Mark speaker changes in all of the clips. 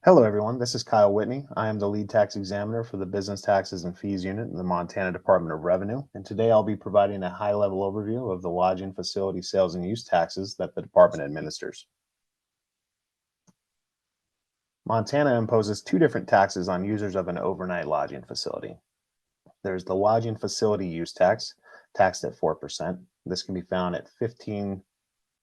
Speaker 1: Hello, everyone. This is Kyle Whitney. I am the lead tax examiner for the Business Taxes and Fees Unit in the Montana Department of Revenue. And today I'll be providing a high-level overview of the lodging facility sales and use taxes that the department administers. Montana imposes two different taxes on users of an overnight lodging facility. There's the lodging facility use tax, taxed at 4%. This can be found at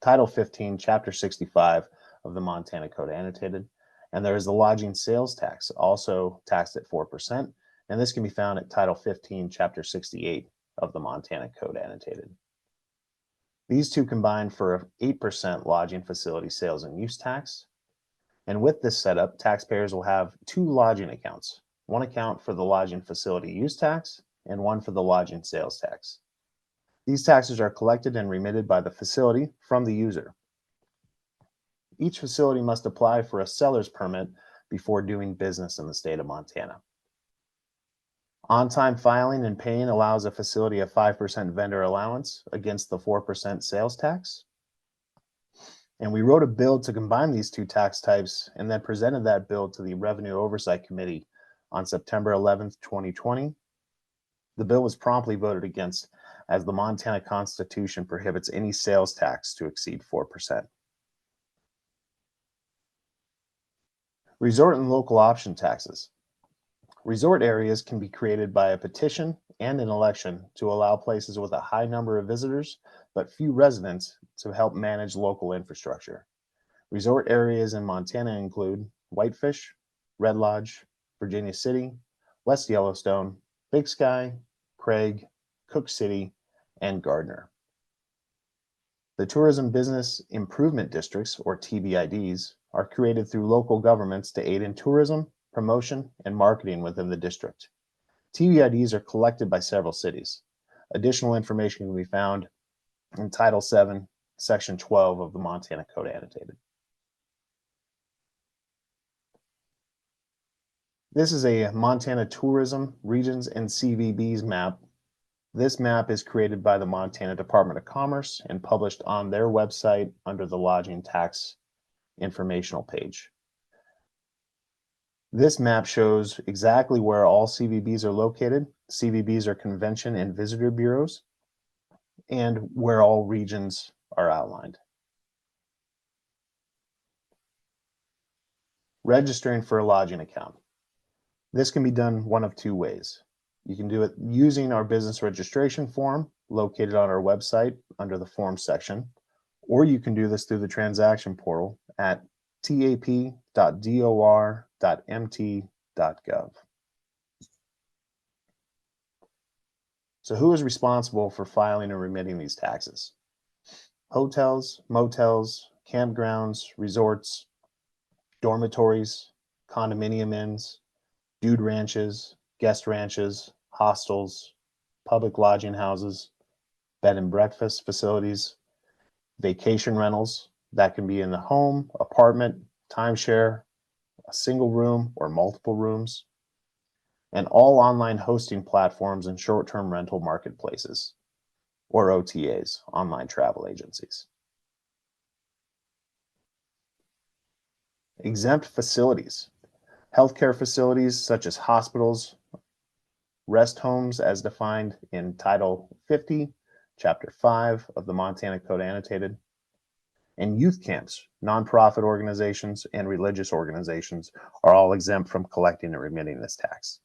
Speaker 1: Title 15, Chapter 65 of the Montana Code Annotated. And there is the lodging sales tax, also taxed at 4%, and this can be found at Title 15, Chapter 68 of the Montana Code Annotated. These two combine for an 8% lodging facility sales and use tax. And with this setup, taxpayers will have two lodging accounts, one account for the lodging facility use tax and one for the lodging sales tax. These taxes are collected and remitted by the facility from the user. Each facility must apply for a seller's permit before doing business in the state of Montana. On-time filing and paying allows a facility a 5% vendor allowance against the 4% sales tax. And we wrote a bill to combine these two tax types and then presented that bill to the Revenue Oversight Committee on September 11th, 2020. The bill was promptly voted against as the Montana Constitution prohibits any sales tax to exceed 4%. Resort and local option taxes. Resort areas can be created by a petition and an election to allow places with a high number of visitors but few residents to help manage local infrastructure. Resort areas in Montana include Whitefish, Red Lodge, Virginia City, West Yellowstone, Big Sky, Craig, Cook City, and Gardner. The Tourism Business Improvement Districts, or TBIDs, are created through local governments to aid in tourism, promotion, and marketing within the district. TBIDs are collected by several cities. Additional information can be found in Title 7, Section 12 of the Montana Code Annotated. This is a Montana Tourism Regions and CVBs map. This map is created by the Montana Department of Commerce and published on their website under the Lodging Tax Informational page. This map shows exactly where all CVBs are located. CVBs are convention and visitor bureaus, and where all regions are outlined. Registering for a lodging account. This can be done one of two ways. You can do it using our business registration form located on our website under the form section, or you can do this through the transaction portal at tap.dor.mt.gov. So who is responsible for filing and remitting these taxes? Hotels, motels, campgrounds, resorts, dormitories, condominium inns, dude ranches, guest ranches, hostels, public lodging houses, bed and breakfast facilities, vacation rentals that can be in the home, apartment, timeshare, a single room or multiple rooms, and all online hosting platforms and short-term rental marketplaces, or OTAs, online travel agencies. Exempt facilities. Healthcare facilities such as hospitals, rest homes as defined in Title 50, Chapter 5 of the Montana Code Annotated, and youth camps, nonprofit organizations, and religious organizations are all exempt from collecting and remitting this tax.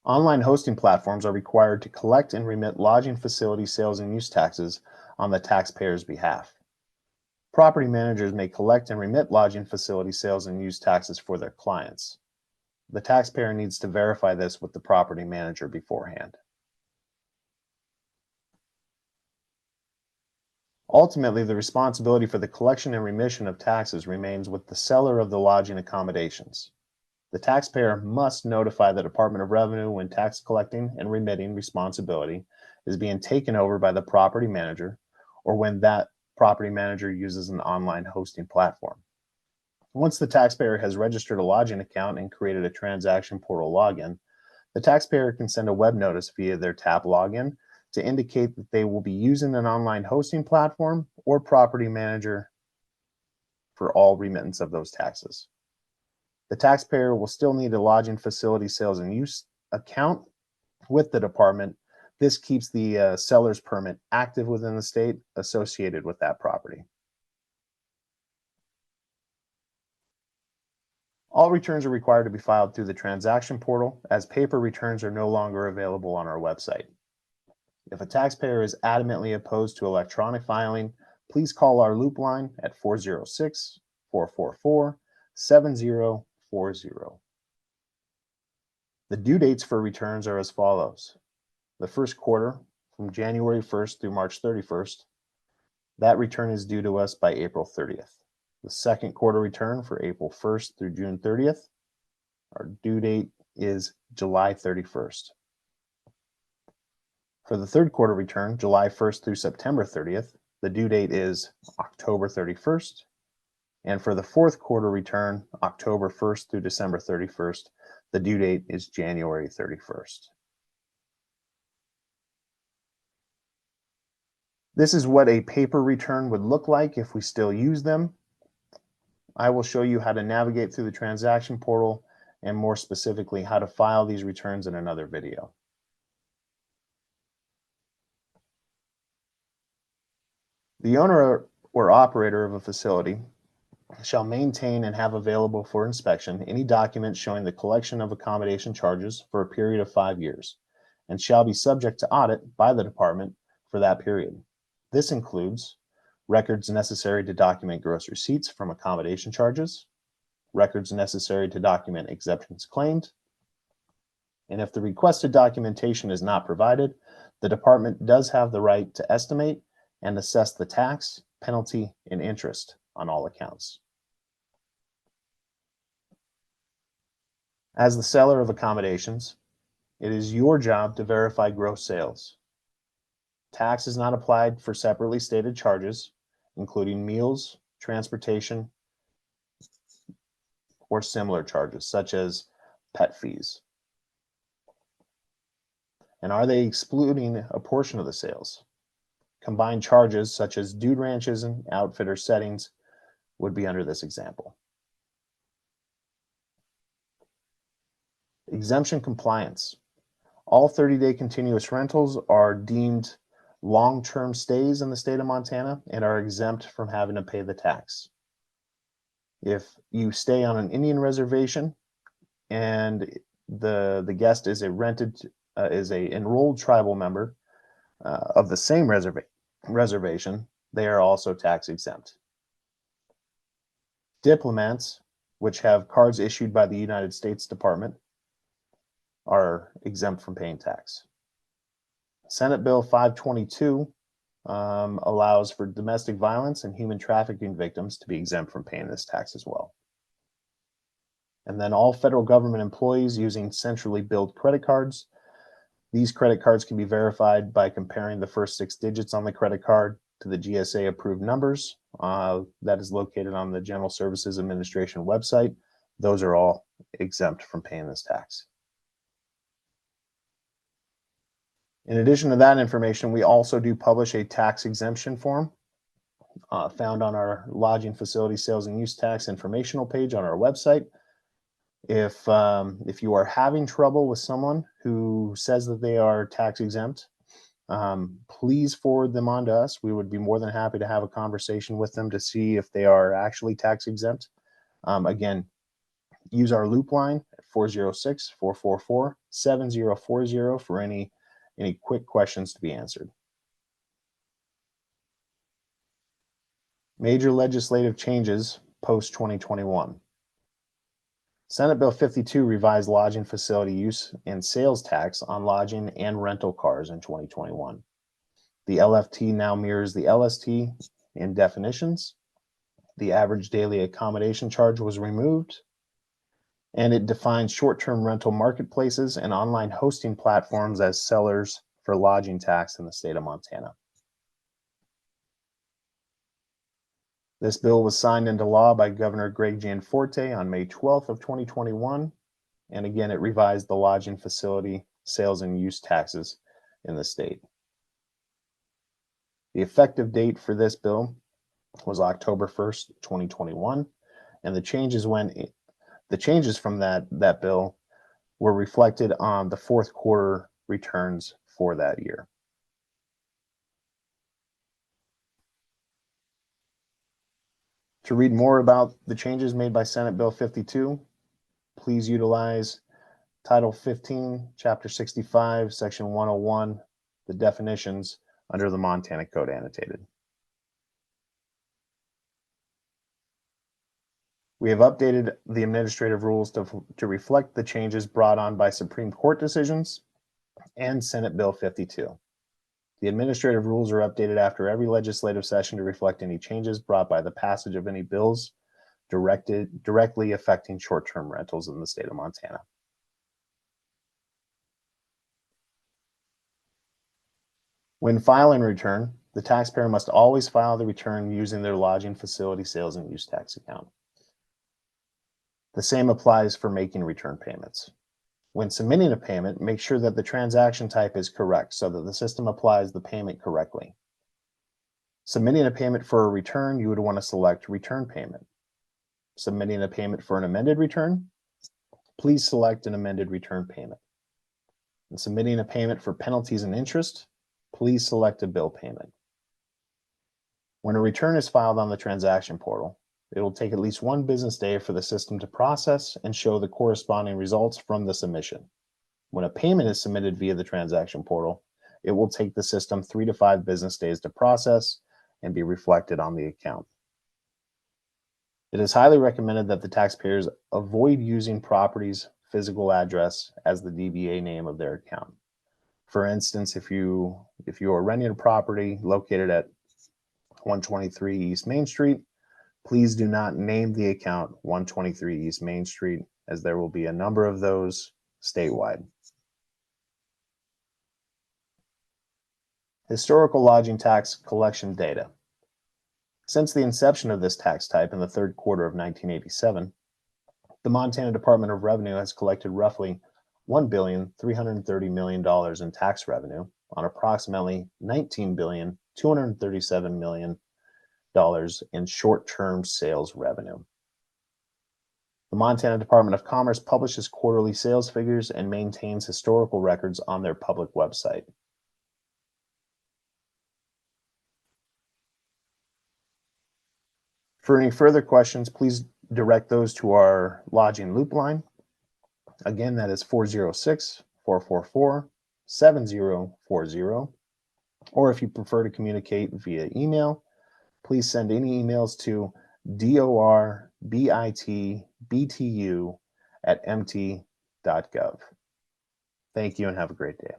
Speaker 1: Online hosting platforms are required to collect and remit lodging facility sales and use taxes on the taxpayer's behalf. Property managers may collect and remit lodging facility sales and use taxes for their clients. The taxpayer needs to verify this with the property manager beforehand. Ultimately, the responsibility for the collection and remission of taxes remains with the seller of the lodging accommodations. The taxpayer must notify the Department of Revenue when tax collecting and remitting responsibility is being taken over by the property manager, or when that property manager uses an online hosting platform. Once the taxpayer has registered a lodging account and created a transaction portal login, the taxpayer can send a web notice via their TAP login to indicate that they will be using an online hosting platform or property manager for all remittance of those taxes. The taxpayer will still need a lodging facility sales and use account with the department. This keeps the seller's permit active within the state associated with that property. All returns are required to be filed through the transaction portal, as paper returns are no longer available on our website. If a taxpayer is adamantly opposed to electronic filing, please call our loop line at 406-444-7040. The due dates for returns are as follows. The first quarter, from January 1st through March 31st, that return is due to us by April 30th. The second quarter return for April 1st through June 30th, our due date is July 31st. For the third quarter return, July 1st through September 30th, the due date is October 31st. And for the fourth quarter return, October 1st through December 31st, the due date is January 31st. This is what a paper return would look like if we still use them. I will show you how to navigate through the transaction portal and more specifically how to file these returns in another video. The owner or operator of a facility shall maintain and have available for inspection any document showing the collection of accommodation charges for a period of 5 years and shall be subject to audit by the department for that period. This includes records necessary to document gross receipts from accommodation charges, records necessary to document exemptions claimed, and if the requested documentation is not provided, the department does have the right to estimate and assess the tax, penalty, and interest on all accounts. As the seller of accommodations, it is your job to verify gross sales. Tax is not applied for separately stated charges, including meals, transportation, or similar charges, such as pet fees. And are they excluding a portion of the sales? Combined charges, such as dude ranches and outfitter settings, would be under this example. Exemption compliance. All 30-day continuous rentals are deemed long-term stays in the state of Montana and are exempt from having to pay the tax. If you stay on an Indian reservation and the guest is a enrolled tribal member of the same reservation, they are also tax exempt. Diplomats, which have cards issued by the United States Department, are exempt from paying tax. Senate Bill 522 allows for domestic violence and human trafficking victims to be exempt from paying this tax as well. And then all federal government employees using centrally billed credit cards. These credit cards can be verified by comparing the first 6 digits on the credit card to the GSA approved numbers that is located on the General Services Administration website. Those are all exempt from paying this tax. In addition to that information, we also do publish a tax exemption form found on our lodging facility sales and use tax informational page on our website. If you are having trouble with someone who says that they are tax exempt, please forward them on to us. We would be more than happy to have a conversation with them to see if they are actually tax exempt. Again, use our loop line at 406-444-7040 for any quick questions to be answered. Major legislative changes post 2021. Senate Bill 52 revised lodging facility use and sales tax on lodging and rental cars in 2021. The LFT now mirrors the LST in definitions. The average daily accommodation charge was removed, and it defines short-term rental marketplaces and online hosting platforms as sellers for lodging tax in the state of Montana. This bill was signed into law by Governor Greg Gianforte on May 12th of 2021, and again, it revised the lodging facility sales and use taxes in the state. The effective date for this bill was October 1st, 2021, and the changes from that bill were reflected on the fourth quarter returns for that year. To read more about the changes made by Senate Bill 52, please utilize Title 15, Chapter 65, Section 101, the definitions under the Montana Code Annotated. We have updated the administrative rules to reflect the changes brought on by Supreme Court decisions and Senate Bill 52. The administrative rules are updated after every legislative session to reflect any changes brought by the passage of any bills directly affecting short-term rentals in the state of Montana. When filing a return, the taxpayer must always file the return using their lodging facility sales and use tax account. The same applies for making return payments. When submitting a payment, make sure that the transaction type is correct so that the system applies the payment correctly. Submitting a payment for a return, you would want to select Return Payment. Submitting a payment for an amended return, please select an amended return payment. And submitting a payment for penalties and interest, please select a bill payment. When a return is filed on the transaction portal, it will take at least one business day for the system to process and show the corresponding results from the submission. When a payment is submitted via the transaction portal, it will take the system 3 to 5 business days to process and be reflected on the account. It is highly recommended that the taxpayers avoid using property's physical address as the DBA name of their account. For instance, if you are renting a property located at 123 East Main Street, please do not name the account 123 East Main Street, as there will be a number of those statewide. Historical lodging tax collection data. Since the inception of this tax type in the third quarter of 1987, the Montana Department of Revenue has collected roughly $1,330 million in tax revenue on approximately $19,237 million in short-term sales revenue. The Montana Department of Commerce publishes quarterly sales figures and maintains historical records on their public website. For any further questions, please direct those to our lodging loop line. Again, that is 406-444-7040. Or if you prefer to communicate via email, please send any emails to dorbitbtu@mt.gov. Thank you and have a great day.